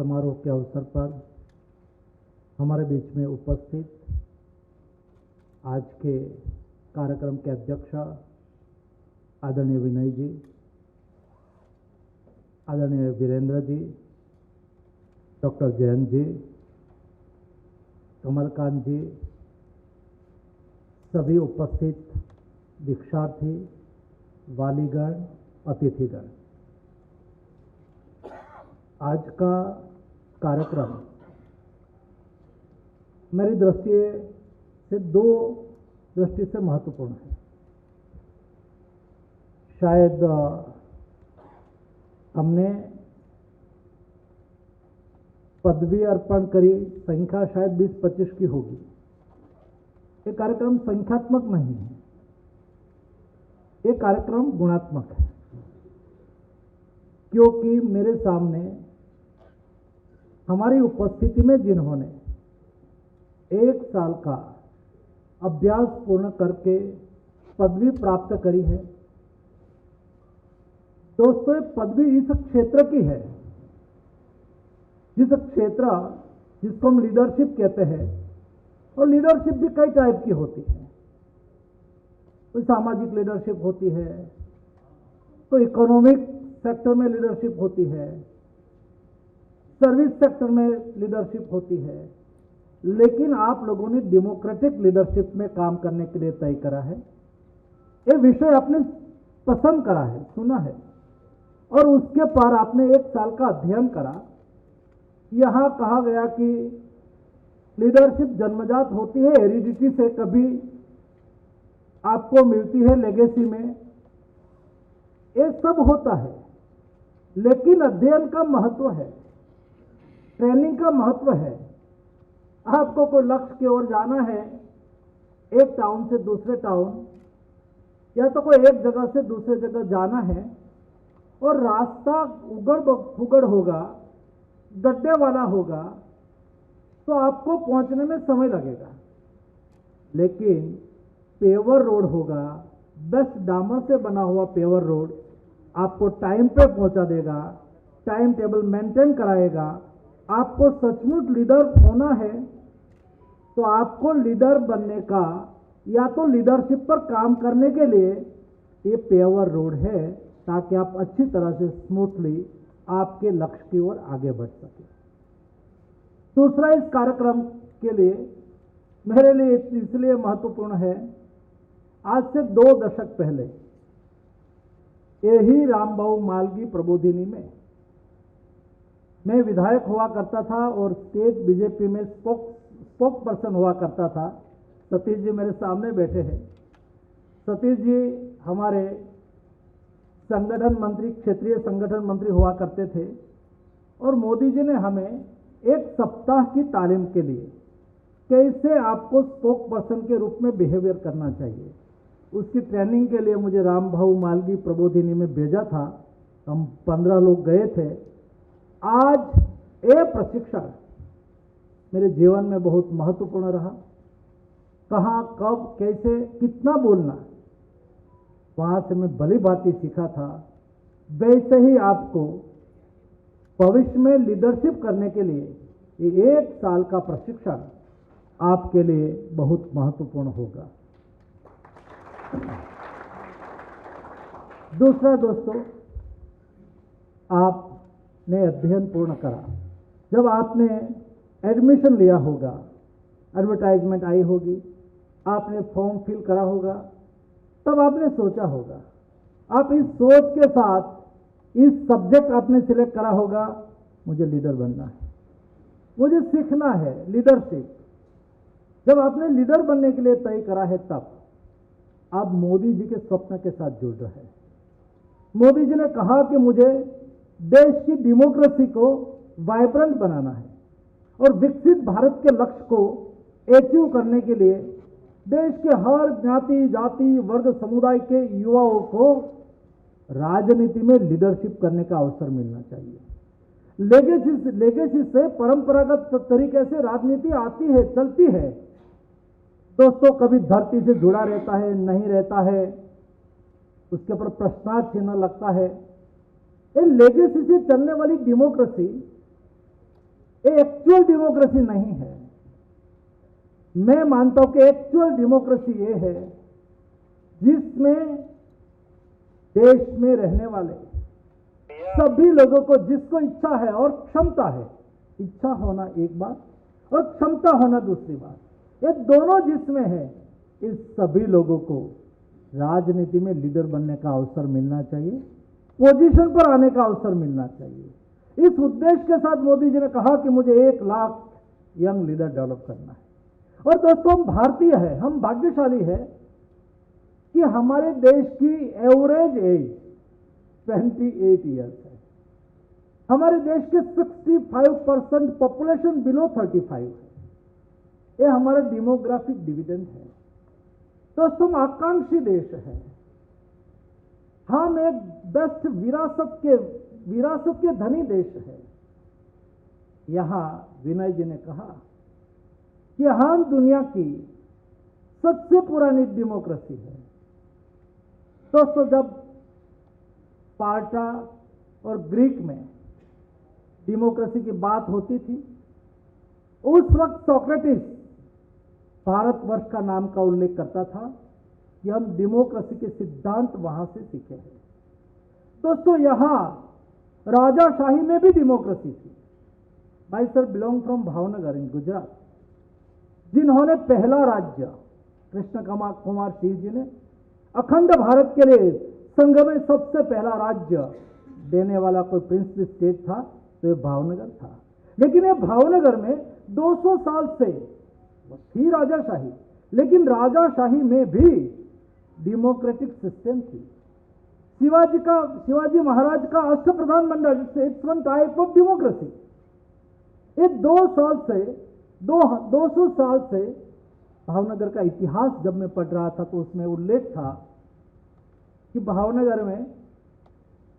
समारोह के अवसर पर हमारे बीच में उपस्थित आज के कार्यक्रम के अध्यक्ष आदरणीय विनय जी, आदरणीय वीरेंद्र जी, डॉक्टर जयंत जी, कमलकांत जी, सभी उपस्थित दीक्षार्थी, वालीगण, अतिथिगण, आज का कार्यक्रम मेरी दृष्टि से दो दृष्टि से महत्वपूर्ण है। शायद हमने पदवी अर्पण करी, संख्या शायद 20-25 की होगी। ये कार्यक्रम संख्यात्मक नहीं है, ये कार्यक्रम गुणात्मक है, क्योंकि मेरे सामने हमारी उपस्थिति में जिन्होंने 1 साल का अभ्यास पूर्ण करके पदवी प्राप्त करी है, दोस्तों, ये पदवी इस क्षेत्र की है, जिस क्षेत्र जिसको हम लीडरशिप कहते हैं। और लीडरशिप भी कई टाइप की होती है। कोई सामाजिक लीडरशिप होती है, कोई इकोनॉमिक सेक्टर में लीडरशिप होती है, सर्विस सेक्टर में लीडरशिप होती है। लेकिन आप लोगों ने डेमोक्रेटिक लीडरशिप में काम करने के लिए तय करा है। ये विषय आपने पसंद करा है, सुना है, और उसके पर आपने 1 साल का अध्ययन करा। यहां कहा गया कि लीडरशिप जन्मजात होती है, हेरिडिटी से कभी आपको मिलती है, लेगेसी में, ये सब होता है। लेकिन अध्ययन का महत्व है, ट्रेनिंग का महत्व है। आपको कोई लक्ष्य की ओर जाना है, एक टाउन से दूसरे टाउन, या तो कोई एक जगह से दूसरे जगह जाना है, और रास्ता उगड़ फुगड़ होगा, गड्ढे वाला होगा, तो आपको पहुंचने में समय लगेगा। लेकिन पेवर रोड होगा, बेस्ट डामर से बना हुआ पेवर रोड आपको टाइम पे पहुंचा देगा, टाइम टेबल मेंटेन कराएगा। आपको सचमुच लीडर होना है तो आपको लीडर बनने का, या तो लीडरशिप पर काम करने के लिए ये पेवर रोड है, ताकि आप अच्छी तरह से स्मूथली आपके लक्ष्य की ओर आगे बढ़ सके। दूसरा, इस कार्यक्रम के लिए मेरे लिए इसलिए महत्वपूर्ण है, आज से 2 दशक पहले यही रामबाबू मालगी प्रबोधिनी में मैं विधायक हुआ करता था और स्टेट बीजेपी में स्पोक पर्सन हुआ करता था। सतीश जी मेरे सामने बैठे हैं। सतीश जी हमारे संगठन मंत्री, क्षेत्रीय संगठन मंत्री हुआ करते थे, और मोदी जी ने हमें 1 सप्ताह की तालीम के लिए कैसे आपको स्पोक पर्सन के रूप में बिहेवियर करना चाहिए, उसकी ट्रेनिंग के लिए मुझे रामबाबू मालगी प्रबोधिनी में भेजा था। हम 15 लोग गए थे। आज ये प्रशिक्षण मेरे जीवन में बहुत महत्वपूर्ण रहा। कहाँ, कब, कैसे, कितना बोलना, वहां से मैं भली भांति सीखा था। वैसे ही आपको भविष्य में लीडरशिप करने के लिए ये 1 साल का प्रशिक्षण आपके लिए बहुत महत्वपूर्ण होगा। दूसरा, दोस्तों, आपने अध्ययन पूर्ण करा, जब आपने एडमिशन लिया होगा, एडवर्टाइजमेंट आई होगी, आपने फॉर्म फिल करा होगा, तब आपने सोचा होगा, आप इस सोच के साथ इस सब्जेक्ट आपने सिलेक्ट करा होगा, मुझे लीडर बनना है, मुझे सीखना है लीडरशिप। जब आपने लीडर बनने के लिए तय करा है, तब आप मोदी जी के स्वप्न के साथ जुड़ रहे हैं। मोदी जी ने कहा कि मुझे देश की डेमोक्रेसी को वाइब्रेंट बनाना है, और विकसित भारत के लक्ष्य को अचीव करने के लिए देश के हर ज्ञाति, जाति, वर्ग, समुदाय के युवाओं को राजनीति में लीडरशिप करने का अवसर मिलना चाहिए। लेगेसी से परंपरागत तरीके से राजनीति आती है, चलती है, दोस्तों, कभी धरती से जुड़ा रहता है, नहीं रहता है, उसके ऊपर प्रश्नार्थ चिन्ह लगता है। इन लेगेसी से चलने वाली डेमोक्रेसी ये एक्चुअल डेमोक्रेसी नहीं है। मैं मानता हूं कि एक्चुअल डेमोक्रेसी ये है जिसमें देश में रहने वाले सभी लोगों को, जिसको इच्छा है और क्षमता है, इच्छा होना एक बात और क्षमता होना दूसरी बात, ये दोनों जिसमें है, इस सभी लोगों को राजनीति में लीडर बनने का अवसर मिलना चाहिए, पोजीशन पर आने का अवसर मिलना चाहिए। इस उद्देश्य के साथ मोदी जी ने कहा कि मुझे 1 लाख यंग लीडर डेवलप करना है। और दोस्तों, हम भारतीय हैं, हम भाग्यशाली है कि हमारे देश की एवरेज एज 28 ईयर्स है। हमारे देश के 65% पॉपुलेशन बिलो 35 है। ये हमारा डेमोग्राफिक डिविडेंड है। दोस्तों, हम आकांक्षी देश है। हम एक बेस्ट विरासत के धनी देश है। यहां विनय जी ने कहा कि हम दुनिया की सबसे पुरानी डेमोक्रेसी है। दोस्तों, जब स्पार्टा और ग्रीक में डेमोक्रेसी की बात होती थी, उस वक्त सोक्रेटिस भारतवर्ष का नाम का उल्लेख करता था कि हम डेमोक्रेसी के सिद्धांत वहां से सीखे हैं। दोस्तों, यहां राजाशाही में भी डेमोक्रेसी थी। My sir belong from Bhavnagar in Gujarat, जिन्होंने पहला राज्य कृष्ण कुमार सिंह जी ने अखंड भारत के लिए संघ में सबसे पहला राज्य देने वाला कोई प्रिंसली स्टेट था तो ये भावनगर था। लेकिन ये भावनगर में 200 साल से थी राजाशाही, लेकिन राजाशाही में भी डेमोक्रेटिक सिस्टम थी। शिवाजी महाराज का अष्टप्रधान मंडल, it's one type of democracy. ये 200 साल से भावनगर का इतिहास जब मैं पढ़ रहा था तो उसमें उल्लेख था कि भावनगर में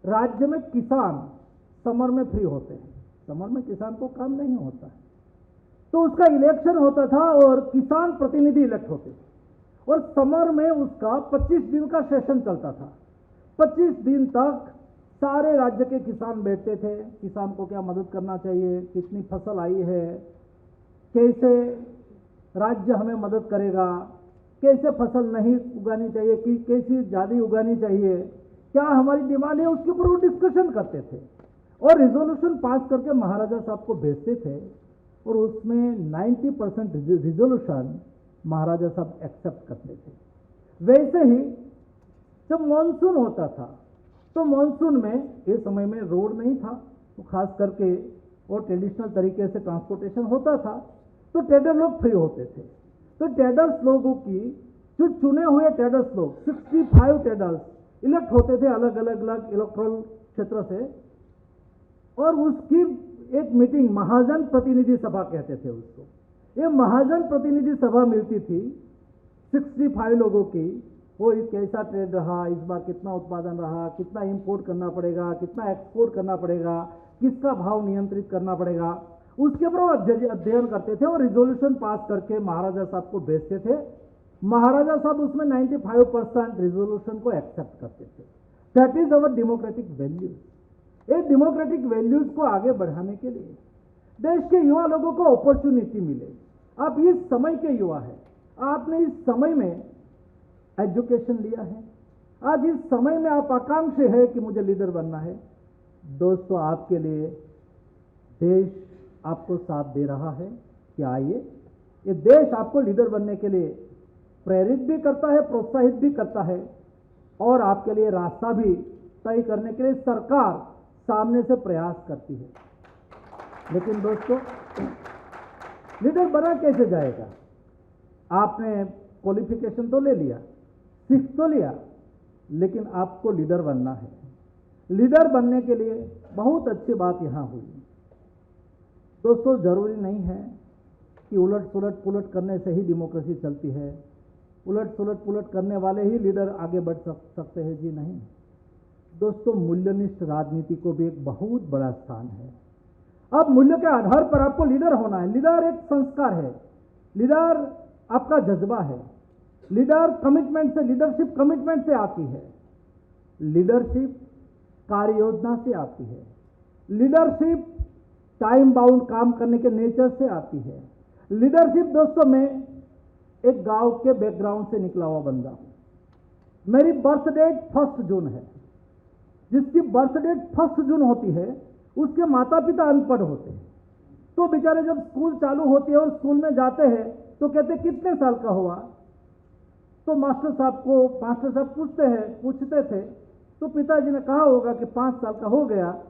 राज्य में किसान समर में फ्री होते हैं। समर में किसान को काम नहीं होता है, तो उसका इलेक्शन होता था और किसान प्रतिनिधि इलेक्ट होते थे। और समर में उसका 25 दिन का सेशन चलता था। 25 दिन तक सारे राज्य के किसान बैठते थे। किसान को क्या मदद करना चाहिए, कितनी फसल आई है, कैसे राज्य हमें मदद करेगा, कैसे फसल नहीं उगानी चाहिए, कि कैसी ज़्यादा उगानी चाहिए, क्या हमारी डिमांड है, उसके ऊपर वो डिस्कशन करते थे और रिजोल्यूशन पास करके महाराजा साहब को भेजते थे। और उसमें 90% रिजोल्यूशन महाराजा साहब एक्सेप्ट करते थे। वैसे ही जब मॉनसून होता था तो मॉनसून में, इस समय में रोड नहीं था तो खास करके वो ट्रेडिशनल तरीके से ट्रांसपोर्टेशन होता था, तो ट्रेडर लोग फ्री होते थे। तो ट्रेडर्स लोगों की जो चुने हुए ट्रेडर्स लोग 65 ट्रेडर्स इलेक्ट होते थे अलग अलग इलेक्ट्रल क्षेत्र से, और उसकी एक मीटिंग महाजन प्रतिनिधि सभा कहते थे उसको। ये महाजन प्रतिनिधि सभा मिलती थी 65 लोगों की। वो कैसा ट्रेड रहा, इस बार कितना उत्पादन रहा, कितना इंपोर्ट करना पड़ेगा, कितना एक्सपोर्ट करना पड़ेगा, किसका भाव नियंत्रित करना पड़ेगा, उसके ऊपर वो अध्ययन करते थे और रिजोल्यूशन पास करके महाराजा साहब को भेजते थे। महाराजा साहब उसमें 95% रिजोल्यूशन को एक्सेप्ट करते थे। That is our democratic values. ये डेमोक्रेटिक वैल्यूज को आगे बढ़ाने के लिए देश के युवा लोगों को अपॉर्चुनिटी मिले। आप इस समय के युवा हैं, आपने इस समय में एजुकेशन लिया है, आज इस समय में आप आकांक्षी है कि मुझे लीडर बनना है। दोस्तों, आपके लिए देश आपको साथ दे रहा है कि आइए, ये देश आपको लीडर बनने के लिए प्रेरित भी करता है, प्रोत्साहित भी करता है, और आपके लिए रास्ता भी तय करने के लिए सरकार सामने से प्रयास करती है। लेकिन दोस्तों, लीडर बना कैसे जाएगा? आपने क्वालिफिकेशन तो ले लिया, सीख तो लिया, लेकिन आपको लीडर बनना है। लीडर बनने के लिए बहुत अच्छी बात यहां हुई। दोस्तों, जरूरी नहीं है कि उलट पुलट करने से ही डेमोक्रेसी चलती है, उलट पुलट करने वाले ही लीडर आगे बढ़ सकते हैं जी, नहीं। दोस्तों, मूल्यनिष्ठ राजनीति को भी एक बहुत बड़ा स्थान है। अब मूल्य के आधार पर आपको लीडर होना है। लीडर एक संस्कार है, लीडर आपका जज्बा है, लीडर कमिटमेंट से, लीडरशिप कमिटमेंट से आती है, लीडरशिप कार्य योजना से आती है, लीडरशिप टाइम बाउंड काम करने के नेचर से आती है। लीडरशिप दोस्तों, मैं एक गांव के बैकग्राउंड से निकला हुआ बंदा हूं। मेरी बर्थ डेट 1 जून है। जिसकी बर्थ डेट 1 जून होती है उसके माता पिता अनपढ़ होते हैं, तो बेचारे जब स्कूल चालू होती है और स्कूल में जाते हैं तो कहते कितने साल का हुआ, तो मास्टर साहब पूछते थे, तो पिताजी ने कहा होगा कि 5 साल का हो गया।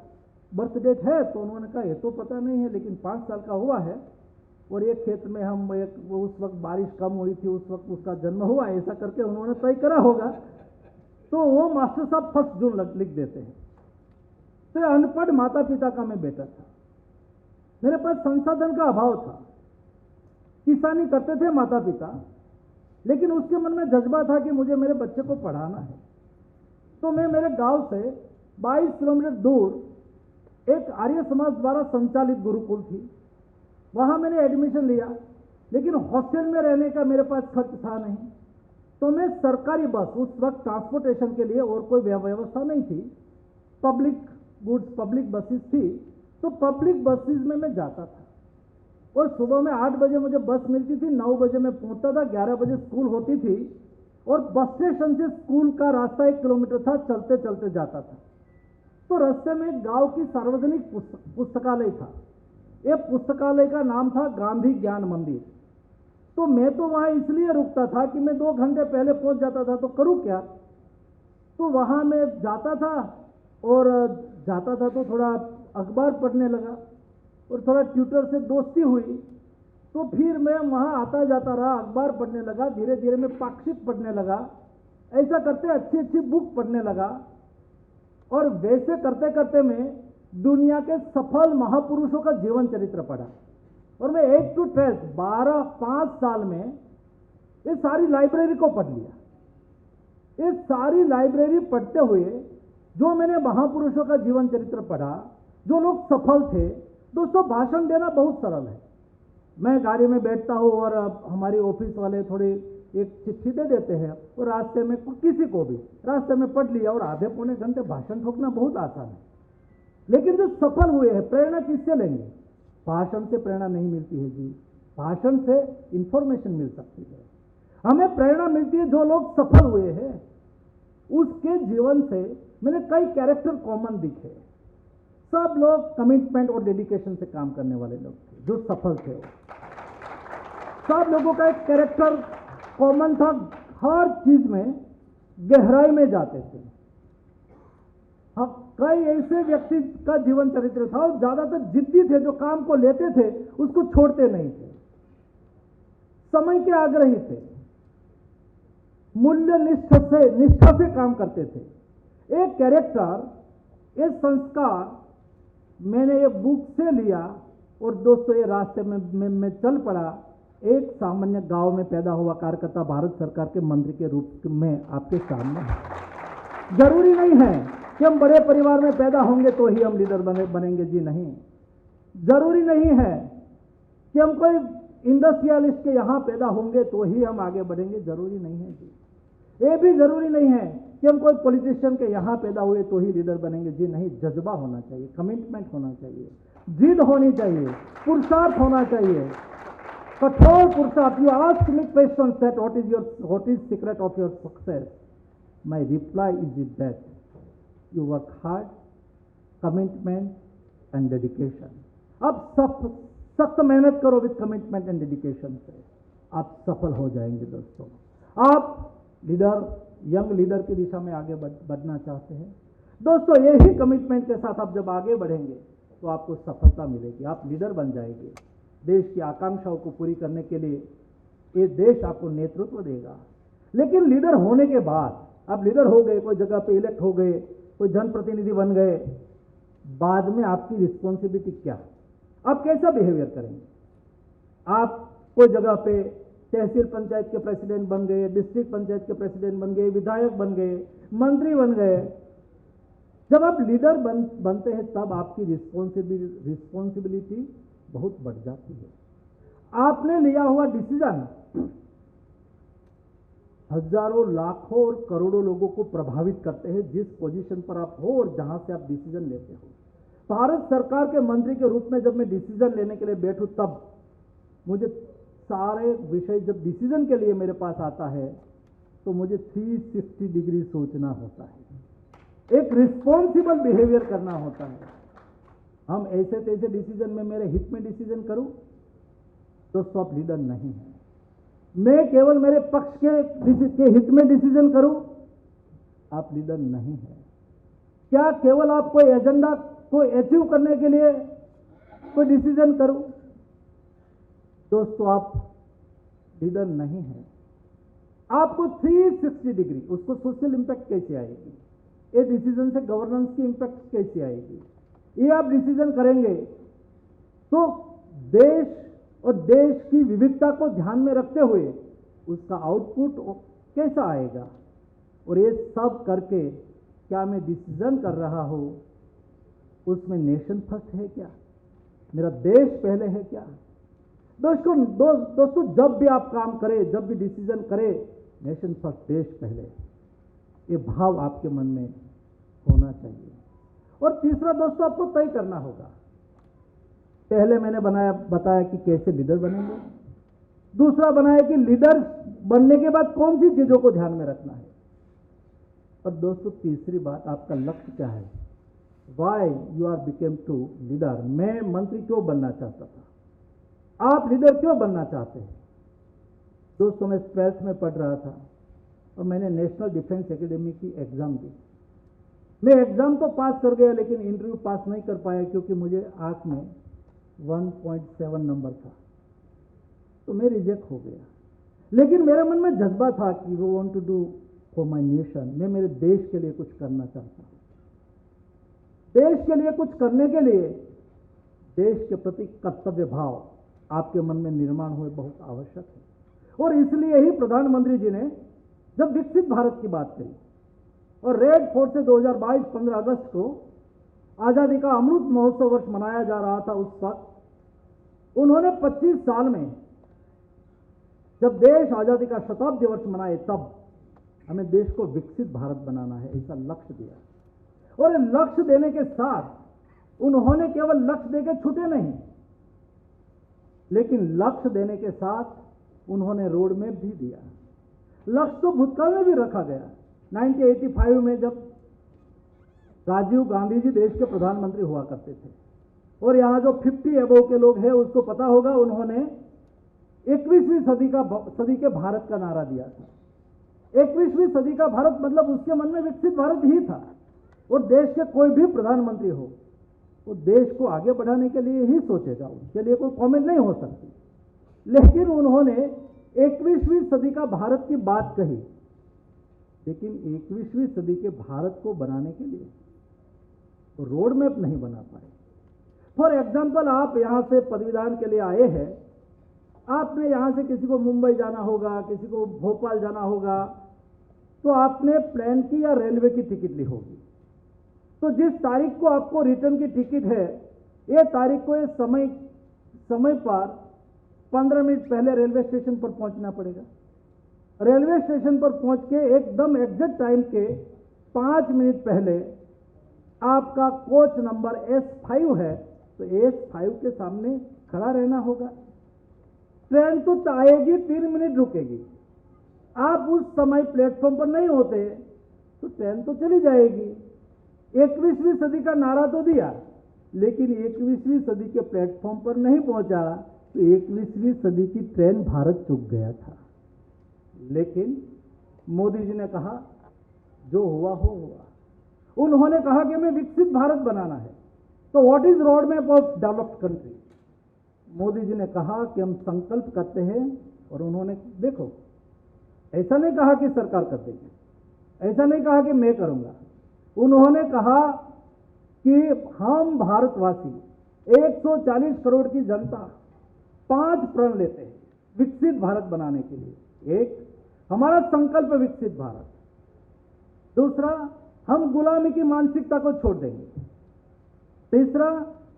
बर्थ डेट है तो उन्होंने कहा ये तो पता नहीं है, लेकिन 5 साल का हुआ है। और एक खेत में उस वक्त बारिश कम हुई थी, उस वक्त उसका जन्म हुआ, ऐसा करके उन्होंने तय करा होगा। तो वो मास्टर साहब 1 जून लिख देते हैं। तो ये अनपढ़ माता पिता का मैं बेटा था। मेरे पास संसाधन का अभाव था। किसानी करते थे माता पिता, लेकिन उसके मन में जज्बा था कि मुझे मेरे बच्चे को पढ़ाना है। तो मैं मेरे गांव से 22 किलोमीटर दूर एक आर्य समाज द्वारा संचालित गुरुकुल थी, वहां मैंने एडमिशन लिया। लेकिन हॉस्टल में रहने का मेरे पास खर्च था नहीं, तो मैं सरकारी बस, उस वक्त ट्रांसपोर्टेशन के लिए और कोई व्यवस्था नहीं थी, पब्लिक बसेस थी, तो पब्लिक बसेस में मैं जाता था। और सुबह में 8 बजे मुझे बस मिलती थी, 9 बजे मैं पहुंचता था, 11 बजे स्कूल होती थी। और बस स्टेशन से स्कूल का रास्ता 1 किलोमीटर था, चलते चलते जाता था। तो रास्ते में गांव की सार्वजनिक पुस्तकालय था। यह पुस्तकालय का नाम था गांधी ज्ञान मंदिर। तो मैं तो वहां इसलिए रुकता था कि मैं 2 घंटे पहले पहुंच जाता था, तो करूं क्या। तो वहां मैं जाता था तो थोड़ा अखबार पढ़ने लगा और थोड़ा ट्यूटर से दोस्ती हुई। तो फिर मैं वहां आता जाता रहा, अखबार पढ़ने लगा, धीरे धीरे मैं पाक्षिक पढ़ने लगा। ऐसा करते अच्छी अच्छी बुक पढ़ने लगा। और वैसे करते करते मैं दुनिया के सफल महापुरुषों का जीवन चरित्र पढ़ा। और मैं 1 to 12 5 साल में ये सारी लाइब्रेरी को पढ़ लिया। ये सारी लाइब्रेरी पढ़ते हुए जो मैंने महापुरुषों का जीवन चरित्र पढ़ा, जो लोग सफल थे। दोस्तों, भाषण देना बहुत सरल है। मैं गाड़ी में बैठता हूँ और हमारी ऑफिस वाले थोड़ी एक चिट्ठी दे देते हैं और रास्ते में किसी को भी रास्ते में पढ़ लिया और आधे पौने घंटे भाषण ठोकना बहुत आसान है। लेकिन जो सफल हुए हैं, प्रेरणा किससे लेंगे? भाषण से प्रेरणा नहीं मिलती है जी, भाषण से इंफॉर्मेशन मिल सकती है। हमें प्रेरणा मिलती है जो लोग सफल हुए हैं, उसके जीवन से मैंने कई कैरेक्टर कॉमन दिखे। सब लोग कमिटमेंट और डेडिकेशन से काम करने वाले लोग थे जो सफल थे। सब लोगों का एक कैरेक्टर कॉमन था, हर चीज में गहराई में जाते थे। हाँ, कई ऐसे व्यक्ति का जीवन चरित्र था और ज्यादातर जिद्दी थे, जो काम को लेते थे उसको छोड़ते नहीं थे, समय के आग्रही थे, मूल्य निष्ठा से काम करते थे। एक कैरेक्टर, एक संस्कार मैंने ये बुक से लिया और दोस्तों ये रास्ते में मैं चल पड़ा। एक सामान्य गांव में पैदा हुआ कार्यकर्ता भारत सरकार के मंत्री के रूप में आपके सामने। जरूरी नहीं है कि हम बड़े परिवार में पैदा होंगे तो ही हम लीडर बनेंगे जी, नहीं। जरूरी नहीं है कि हम कोई इंडस्ट्रियलिस्ट के यहां पैदा होंगे तो ही हम आगे बढ़ेंगे, जरूरी नहीं है जी। ये भी जरूरी नहीं है कि हम कोई पॉलिटिशियन के यहां पैदा हुए तो ही लीडर बनेंगे जी, नहीं। जज्बा होना चाहिए, कमिटमेंट होना चाहिए, जिद होनी चाहिए, पुरुषार्थ होना चाहिए, कठोर पुरुषार्थ। You ask me question that what is secret of your success, my reply is it that you work hard, commitment and dedication. अब सख्त मेहनत करो विद कमिटमेंट एंड डेडिकेशन से आप सफल हो जाएंगे दोस्तों। आप यंग लीडर की दिशा में आगे बढ़ना चाहते हैं दोस्तों, यही कमिटमेंट के साथ आप जब आगे बढ़ेंगे तो आपको सफलता मिलेगी, आप लीडर बन जाएंगे। देश की आकांक्षाओं को पूरी करने के लिए ये देश आपको नेतृत्व देगा। लेकिन लीडर होने के बाद, आप लीडर हो गए, कोई जगह पे इलेक्ट हो गए, कोई जनप्रतिनिधि बन गए, बाद में आपकी रिस्पॉन्सिबिलिटी क्या? आप कैसा बिहेवियर करेंगे? आप कोई जगह पे तहसील पंचायत के प्रेसिडेंट बन गए, डिस्ट्रिक्ट पंचायत के प्रेसिडेंट बन गए, विधायक बन गए, मंत्री बन गए। जब आप लीडर बनते हैं तब आपकी रिस्पॉन्सिबिलिटी बहुत बढ़ जाती है। आपने लिया हुआ डिसीजन हजारों, लाखों और करोड़ों लोगों को प्रभावित करते हैं, जिस पोजीशन पर आप हो और जहां से आप डिसीजन लेते हो। भारत सरकार के मंत्री के रूप में जब मैं डिसीजन लेने के लिए बैठूं, तब मुझे सारे विषय, जब डिसीजन के लिए मेरे पास आता है तो मुझे 360 डिग्री सोचना होता है, एक रिस्पॉन्सिबल बिहेवियर करना होता है। हम ऐसे तैसे डिसीजन में, मेरे हित में डिसीजन करूं तो सब लीडर नहीं है। मैं केवल मेरे पक्ष के हित में डिसीजन करूं, आप लीडर नहीं है। क्या केवल आप कोई एजेंडा को अचीव करने के लिए कोई डिसीजन करूं, दोस्तों आप लीडर नहीं है। आपको 360 डिग्री, उसको सोशल इंपैक्ट कैसे आएगी, ये डिसीजन से गवर्नेंस की इंपैक्ट कैसे आएगी, ये आप डिसीजन करेंगे तो देश और देश की विविधता को ध्यान में रखते हुए उसका आउटपुट कैसा आएगा, और ये सब करके क्या मैं डिसीजन कर रहा हूं उसमें नेशन फर्स्ट है क्या, मेरा देश पहले है क्या। दोस्तों जब भी आप काम करें, जब भी डिसीजन करें, नेशन फर्स्ट, देश पहले, ये भाव आपके मन में होना चाहिए। और तीसरा दोस्तों, आपको तय करना होगा। पहले मैंने बताया कि कैसे लीडर बनेंगे, दूसरा बनाया कि लीडर बनने के बाद कौन सी चीजों को ध्यान में रखना है, और दोस्तों तीसरी बात, आपका लक्ष्य क्या है, why you are became to leader. मैं मंत्री क्यों बनना चाहता था, आप लीडर क्यों बनना चाहते हैं। दोस्तों मैं 12th में पढ़ रहा था और मैंने नेशनल डिफेंस एकेडमी की एग्जाम दी। मैं एग्जाम तो पास कर गया, लेकिन इंटरव्यू पास नहीं कर पाया क्योंकि मुझे आंख में 1.7 नंबर था, तो मैं रिजेक्ट हो गया। लेकिन मेरे मन में जज्बा था कि वो want to do for my nation, मैं मेरे देश के लिए कुछ करना चाहता हूं। देश के लिए कुछ करने के लिए देश के प्रति कर्तव्य भाव आपके मन में निर्माण हुए बहुत आवश्यक है। और इसलिए ही प्रधानमंत्री जी ने जब विकसित भारत की बात करी और रेड फोर्ट से 2022 15 अगस्त को आजादी का अमृत महोत्सव वर्ष मनाया जा रहा था, उस वक्त उन्होंने 25 साल में जब देश आजादी का शताब्दी वर्ष मनाए, तब हमें देश को विकसित भारत बनाना है, ऐसा लक्ष्य दिया। और लक्ष्य देने के साथ उन्होंने केवल लक्ष्य देकर छूटे नहीं, लेकिन लक्ष्य देने के साथ उन्होंने रोड मैप भी दिया। लक्ष्य तो भूतकाल में भी रखा गया। 1985 में जब राजीव गांधी जी देश के प्रधानमंत्री हुआ करते थे, और यहां जो 50 अबव के लोग हैं उसको पता होगा, उन्होंने 21वीं सदी के भारत का नारा दिया था। 21वीं सदी का भारत मतलब उसके मन में विकसित भारत ही था। और देश के कोई भी प्रधानमंत्री हो, वो देश को आगे बढ़ाने के लिए ही सोचेगा, उसके लिए कोई कमेंट नहीं हो सकती। लेकिन उन्होंने 21वीं सदी का भारत की बात कही, लेकिन 21वीं सदी के भारत को बनाने के लिए तो रोड मैप नहीं बना पाए। फॉर एग्जाम्पल, आप यहां से पदवीदान के लिए आए हैं, आपने यहां से किसी को मुंबई जाना होगा, किसी को भोपाल जाना होगा, तो आपने प्लेन की या रेलवे की टिकट ली होगी। तो जिस तारीख को आपको रिटर्न की टिकट है, ये तारीख को ये समय पर 15 मिनट पहले रेलवे स्टेशन पर पहुंचना पड़ेगा। रेलवे स्टेशन पर पहुंच के एकदम एग्जैक्ट टाइम के 5 मिनट पहले आपका कोच नंबर S5 है, तो S5 के सामने खड़ा रहना होगा। ट्रेन तो आएगी, 3 मिनट रुकेगी, आप उस समय प्लेटफॉर्म पर नहीं होते तो ट्रेन तो चली जाएगी। 21वीं सदी का नारा तो दिया, लेकिन 21वीं सदी के प्लेटफॉर्म पर नहीं पहुंचा, तो 21वीं सदी की ट्रेन भारत चूक गया था। लेकिन मोदी जी ने कहा जो हुआ हो हुआ। उन्होंने कहा कि हमें विकसित भारत बनाना है, तो what is road map of developed country. Modi ji ने कहा कि हम संकल्प करते हैं, और उन्होंने देखो ऐसा नहीं कहा कि सरकार कर देगी, ऐसा नहीं कहा कि मैं करूंगा। उन्होंने कहा कि हम भारतवासी 140 करोड़ की जनता 5 प्रण लेते हैं विकसित भारत बनाने के लिए। एक, हमारा संकल्प विकसित भारत। दूसरा, हम गुलामी की मानसिकता को छोड़ देंगे। तीसरा,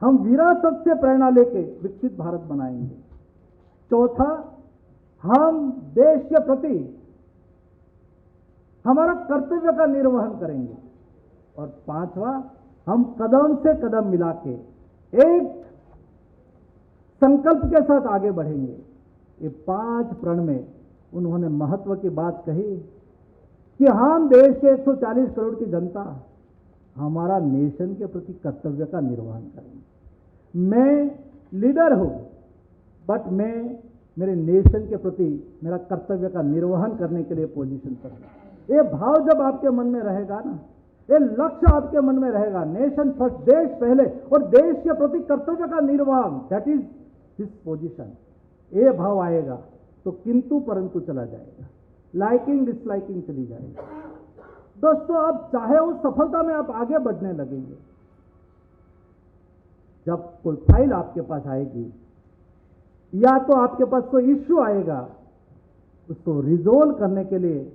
हम विरासत से प्रेरणा लेके विकसित भारत बनाएंगे। चौथा, हम देश के प्रति हमारा कर्तव्य का निर्वहन करेंगे। और पांचवा, हम कदम से कदम मिला के एक संकल्प के साथ आगे बढ़ेंगे। ये 5 प्रण में उन्होंने महत्व की बात कही कि हम देश के 140 करोड़ की जनता हमारा नेशन के प्रति कर्तव्य का निर्वहन करेंगे। मैं लीडर हूं, बट मैं मेरे नेशन के प्रति मेरा कर्तव्य का निर्वहन करने के लिए पोजीशन पर हूं। ये भाव जब आपके मन में रहेगा ना, ये लक्ष्य आपके मन में रहेगा, नेशन फर्स्ट, देश पहले और देश के प्रति कर्तव्य का निर्वहन, दैट इज दिस पोजीशन, ये भाव आएगा तो किंतु परंतु चला जाएगा, लाइकिंग डिसलाइकिंग चली जाएगी। दोस्तों, अब चाहे उस सफलता में आप आगे बढ़ने लगेंगे, जब कोई फाइल आपके पास आएगी या तो आपके पास कोई इश्यू आएगा, उसको रिजोल्व करने के लिए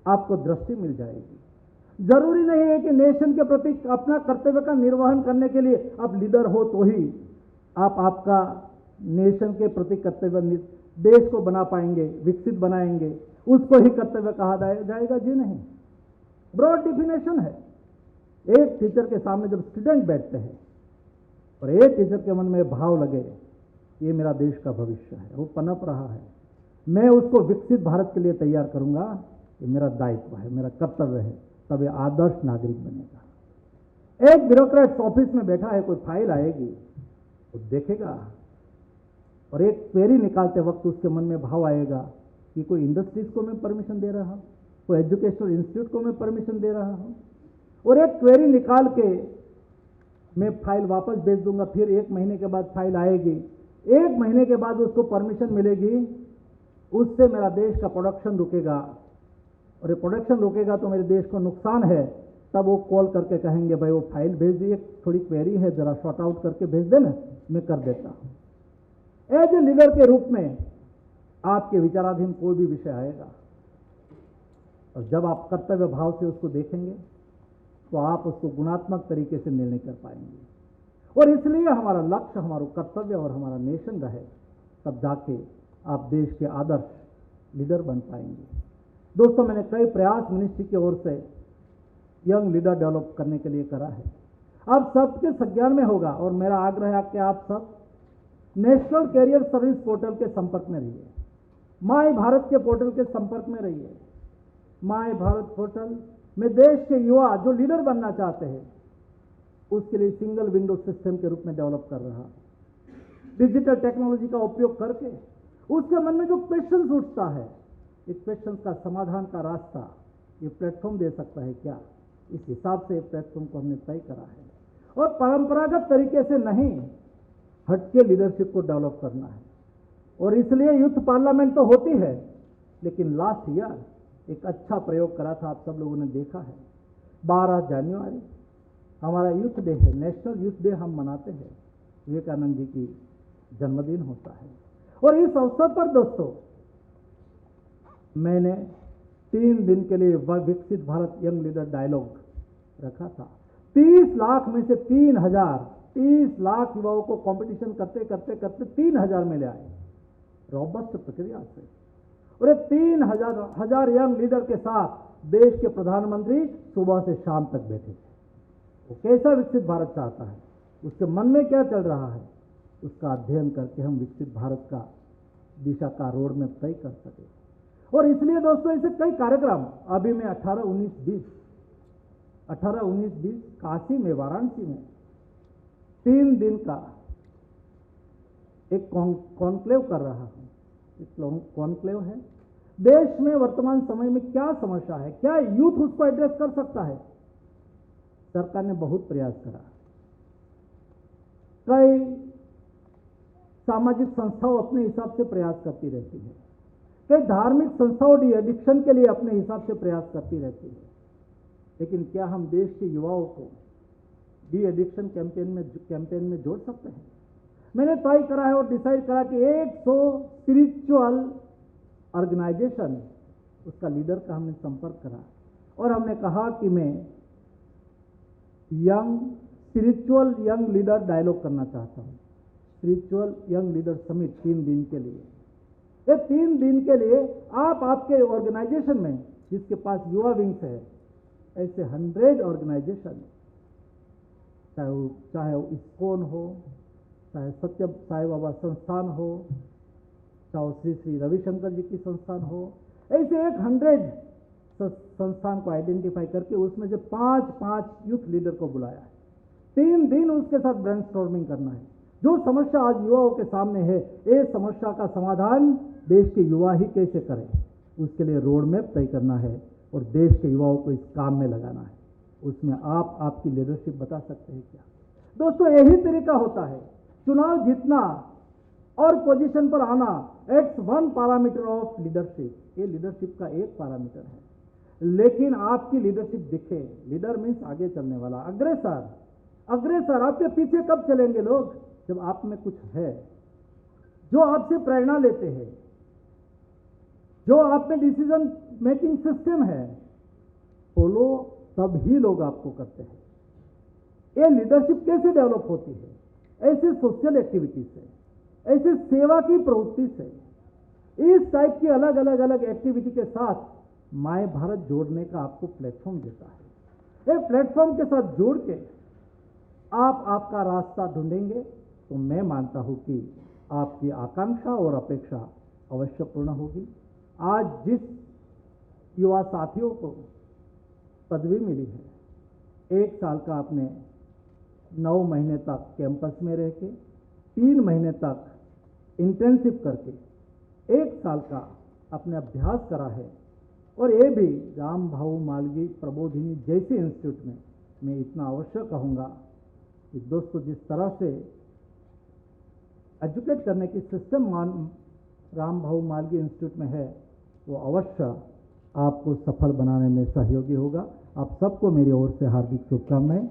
आपको दृष्टि मिल जाएगी। जरूरी नहीं है कि नेशन के प्रति अपना कर्तव्य का निर्वहन करने के लिए आप लीडर हो तो ही आप आपका नेशन के प्रति कर्तव्य, देश को बना पाएंगे, विकसित बनाएंगे, उसको ही कर्तव्य कहा जाएगा। जी नहीं, ब्रॉड डिफिनेशन है। एक टीचर के सामने जब स्टूडेंट बैठते हैं और एक टीचर के मन में भाव लगे ये मेरा देश का भविष्य है, वो पनप रहा है, मैं उसको विकसित भारत के लिए तैयार करूंगा, ये मेरा दायित्व है, मेरा कर्तव्य है, तब ये आदर्श नागरिक बनेगा। एक ब्यूरोक्रेट ऑफिस में बैठा है, कोई फाइल आएगी, वो देखेगा और एक क्वेरी निकालते वक्त उसके मन में भाव आएगा कि कोई इंडस्ट्रीज को मैं परमिशन दे रहा हूं, कोई एजुकेशनल इंस्टीट्यूट को मैं परमिशन दे रहा हूं, और एक क्वेरी निकाल के मैं फाइल वापस भेज दूंगा, फिर 1 महीने के बाद फाइल आएगी, 1 महीने के बाद उसको परमिशन मिलेगी, उससे मेरा देश का प्रोडक्शन रुकेगा, और ये प्रोडक्शन रुकेगा तो मेरे देश को नुकसान है। तब वो कॉल करके कहेंगे भाई वो फाइल भेज दिए, थोड़ी क्वेरी है, जरा शॉर्ट आउट करके भेज देना, मैं कर देता हूं। एज ए लीडर के रूप में आपके विचाराधीन कोई भी विषय आएगा और जब आप कर्तव्य भाव से उसको देखेंगे तो आप उसको गुणात्मक तरीके से निर्णय कर पाएंगे, और इसलिए हमारा लक्ष्य, हमारा कर्तव्य और हमारा नेशन रहे, तब जाके आप देश के आदर्श लीडर बन पाएंगे। दोस्तों, मैंने कई प्रयास मिनिस्ट्री की ओर से यंग लीडर डेवलप करने के लिए करा है। अब सबके संज्ञान में होगा, और मेरा आग्रह है कि आप सब नेशनल कैरियर सर्विस पोर्टल के संपर्क में रहिए, माय भारत के पोर्टल के संपर्क में रहिए। माय भारत पोर्टल में देश के युवा जो लीडर बनना चाहते हैं उसके लिए सिंगल विंडो सिस्टम के रूप में डेवलप कर रहा, डिजिटल टेक्नोलॉजी का उपयोग करके उसके मन में जो क्वेश्चन उठता है, इस क्वेश्चन का समाधान का रास्ता ये प्लेटफॉर्म दे सकता है क्या, इस हिसाब से प्लेटफॉर्म को हमने तय करा है। और परंपरागत तरीके से नहीं, हटके लीडरशिप को डेवलप करना है, और इसलिए यूथ पार्लियामेंट तो होती है, लेकिन लास्ट ईयर एक अच्छा प्रयोग करा था, आप सब लोगों ने देखा है। 12 जनवरी हमारा यूथ डे है, नेशनल यूथ डे हम मनाते हैं, विवेकानंद जी की जन्मदिन होता है। और इस अवसर पर दोस्तों मैंने 3 दिन के लिए विकसित भारत यंग लीडर डायलॉग रखा था। 30 लाख में से 30 लाख युवाओं को कंपटीशन करते करते करते 3000 में ले आए, रॉबस्ट प्रक्रिया से। और ये 3000 यंग लीडर के साथ देश के प्रधानमंत्री सुबह से शाम तक बैठे थे। वो कैसा विकसित भारत चाहता है, उसके मन में क्या चल रहा है, उसका अध्ययन करके हम विकसित भारत का दिशा का रोड मैप तय कर सके। और इसलिए दोस्तों ऐसे कई कार्यक्रम अभी मैं 18, 19, 20 काशी में, वाराणसी में 3 दिन का एक कॉन्क्लेव कर रहा हूं। एक कॉन्क्लेव है, देश में वर्तमान समय में क्या समस्या है, क्या यूथ उसको एड्रेस कर सकता है। सरकार ने बहुत प्रयास करा, कई सामाजिक संस्थाओं अपने हिसाब से प्रयास करती रहती है, कई धार्मिक संस्थाओं डी एडिक्शन के लिए अपने हिसाब से प्रयास करती रहती है, लेकिन क्या हम देश के युवाओं को डी एडिक्शन कैंपेन में जोड़ सकते हैं। मैंने तय करा है और डिसाइड करा कि 100 स्पिरिचुअल ऑर्गेनाइजेशन, उसका लीडर का हमने संपर्क करा और हमने कहा कि मैं स्पिरिचुअल यंग लीडर डायलॉग करना चाहता हूं, स्पिरिचुअल यंग लीडर समिट 3 दिन के लिए। ये 3 दिन के लिए आप आपके ऑर्गेनाइजेशन में जिसके पास युवा विंग्स है, ऐसे 100 ऑर्गेनाइजेशन चाहे वो इस्कॉन हो, चाहे सत्य साई बाबा संस्थान हो, चाहे श्री श्री रविशंकर जी की संस्थान हो, ऐसे 100 संस्थान को आइडेंटिफाई करके उसमें से 5 यूथ लीडर को बुलाया है। 3 दिन उसके साथ ब्रेनस्टॉर्मिंग करना है। जो समस्या आज युवाओं के सामने है, ये समस्या का समाधान देश के युवा ही कैसे करें, उसके लिए रोड मैप तय करना है और देश के युवाओं को इस काम में लगाना है। उसमें आप आपकी लीडरशिप बता सकते हैं क्या? दोस्तों, यही तरीका होता है चुनाव जीतना और पोजीशन पर आना। It's one parameter of leadership. ये लीडरशिप का एक पैरामीटर है, लेकिन आपकी लीडरशिप दिखे। लीडर मीन्स आगे चलने वाला, अग्रेसर। आपके पीछे कब चलेंगे लोग? जब आप में कुछ है, जो आपसे प्रेरणा लेते हैं, जो आप में डिसीजन मेकिंग सिस्टम है, फॉलो तब ही लोग आपको करते हैं। ये लीडरशिप कैसे डेवलप होती है? ऐसे सोशल एक्टिविटी से, ऐसे सेवा की प्रवृत्ति से, इस टाइप की अलग अलग एक्टिविटी के साथ माय भारत जोड़ने का आपको प्लेटफॉर्म देता है। एक प्लेटफॉर्म के साथ जोड़ के आप आपका रास्ता ढूंढेंगे तो मैं मानता हूं कि आपकी आकांक्षा और अपेक्षा अवश्य पूर्ण होगी। आज जिस युवा साथियों को पदवी मिली है, 1 साल का आपने 9 महीने तक कैंपस में रह के, 3 महीने तक इंटर्नशिप करके, 1 साल का आपने अभ्यास करा है, और ये भी राम भाऊ मालवीय प्रबोधिनी जैसे इंस्टीट्यूट में। मैं इतना अवश्य कहूँगा कि दोस्तों, जिस तरह से एजुकेट करने की सिस्टम राम भाऊ मालवीय इंस्टीट्यूट में है, वो अवश्य आपको सफल बनाने में सहयोगी होगा। आप सबको मेरी ओर से हार्दिक शुभकामनाएं।